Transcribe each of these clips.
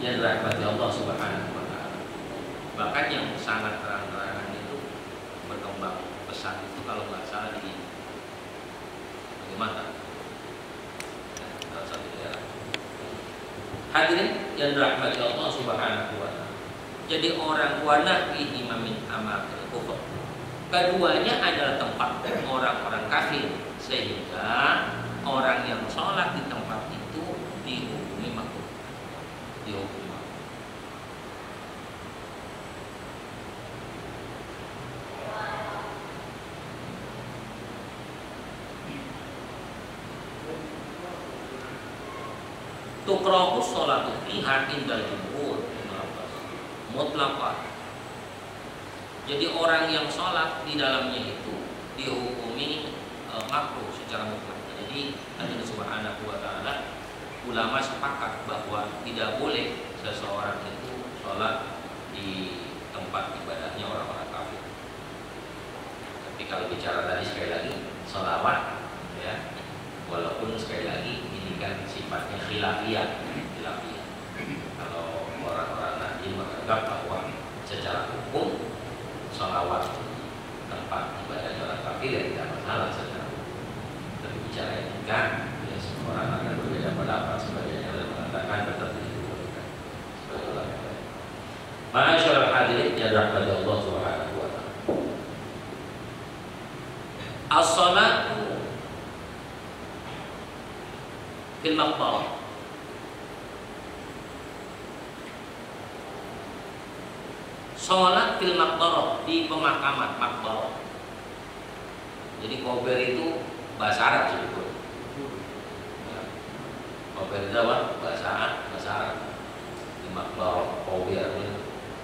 yang dirahmati Allah Subhanahu wa taala. Bahkan yang sangat terang-terangan itu berkembang pesat itu kalau nggak salah di bagaimana? Salah satu daerah. Hadirin yang dirahmati Allah Subhanahu wa taala. Jadi orang wanah imamin amal kufur. Keduanya adalah tempat orang-orang kafir, sehingga orang yang sholat di tempat itu dihukumi makruh. Dihukumi makruh. Tukrahu sholatu fiha indal jumhur mutlaqah. Jadi orang yang sholat di dalamnya itu dihukumi makruh secara mutlak. Jadi Allah Subhanahu wa taala ulama sepakat bahwa tidak boleh seseorang itu sholat di tempat ibadahnya orang-orang kafir. Tapi kalau bicara tadi sekali lagi sholawat, ya, walaupun sekali lagi ini kan sifatnya khilafiyah. Kalau orang-orang Nahdien menganggap bahwa secara hukum sholawat tempat ibadahnya orang kafir ya tidak masalah secara hukum. Tapi bicara etika, ya semua orang akan berbeda pendapat. Sebagian yang mengatakan tetap dibolehkan. Sebagai ulama yang lain. Ma'asyiral hadirin yang dirahmati Allah Subhanahu wa taala. As-shalatu fil maqbarah. Sholat fil maqbarah, di pemakaman maqbarah. Jadi kober itu bahasa Arab sebetulnya. Kober itu apa? Bahasa Arab. Di maqbarah kober.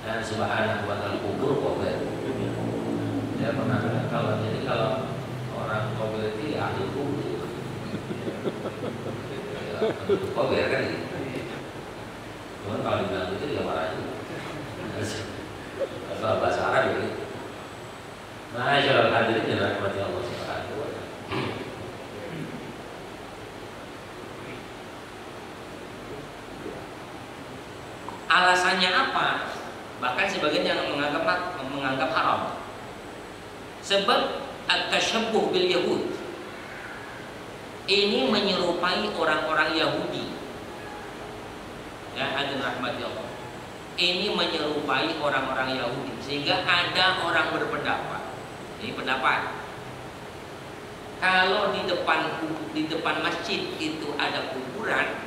Dan subhanahu wa ta'ala kubur kober. Dia mengatakan kalau orang kober itu ya ahli kubur. Kober kan gitu. Cuman kalau dibilang itu dia marah juga. Kalau bahasa Arab ya gitu. Ma'asyiral hadirin yang dirahmati Allah Subhanahu wa taala. Alasannya apa? Bahkan sebagian yang menganggap haram. Sebab at-tashabbuh bil yahud. Ini menyerupai orang-orang Yahudi. Ya, hadirin rahmati Allah. Ini menyerupai orang-orang Yahudi, sehingga ada orang berpendapat. Ini pendapat. Kalau di depan masjid itu ada kuburan,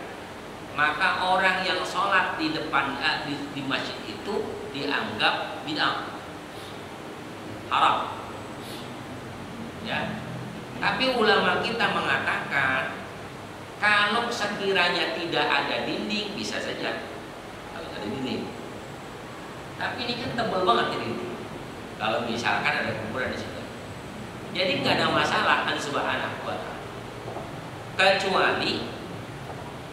maka orang yang sholat di depan di masjid itu dianggap bid'ah, haram. Ya. Tapi ulama kita mengatakan kalau sekiranya tidak ada dinding bisa saja. Kalau ada dinding. Tapi ini kan tebal banget ini. Kalau misalkan ada kuburan di situ, jadi nggak ada masalah Allah Subhanahu wa taala. Kecuali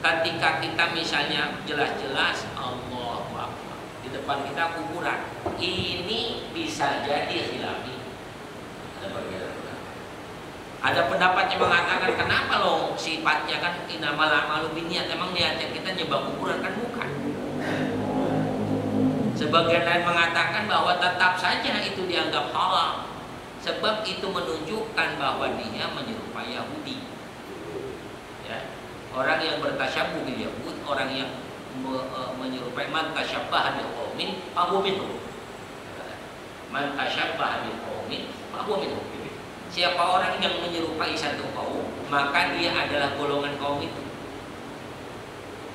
ketika kita misalnya jelas-jelas Allahu Akbar di depan kita kuburan, ini bisa jadi khilafi. Ada perbedaan. Ada pendapat yang mengatakan kenapa loh sifatnya kan innamal a'malu binniyat, emang niatnya kita nyembah kuburan kan bukan. Sebagian lain mengatakan bahwa tetap saja itu dianggap haram, sebab itu menunjukkan bahwa dia menyerupai Yahudi. Ya. Orang yang bertasyabuh bil Yahud, orang yang menyerupai man tasyabbaha bil qaumin fahuwa minhum. Man tasyabbaha bil qaumin fahuwa minhum. Siapa orang yang menyerupai satu kaum, maka dia adalah golongan kaum itu.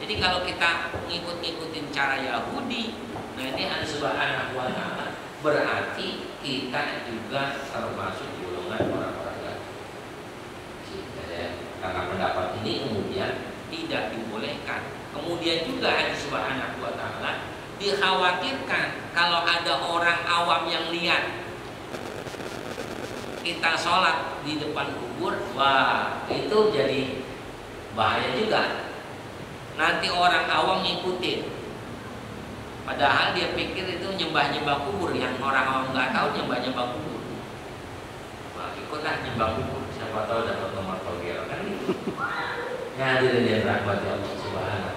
Jadi kalau kita ngikut-ngikutin cara Yahudi, nah ini Allah Subhanahu wa taala, berarti kita juga termasuk golongan orang-orang Yahudi. Karena pendapat ini kemudian tidak dibolehkan. Kemudian juga Allah Subhanahu wa taala dikhawatirkan kalau ada orang awam yang lihat kita sholat di depan kubur, wah itu jadi bahaya juga. Nanti orang awam ngikutin, padahal dia pikir itu nyembah-nyembah kubur, yang orang awam nggak tahu nyembah-nyembah kubur. Wah ikutlah nyembah kubur, siapa tahu dapat nomor togel kan gitu. Ya hadirin yang rahmati Allah Subhanahu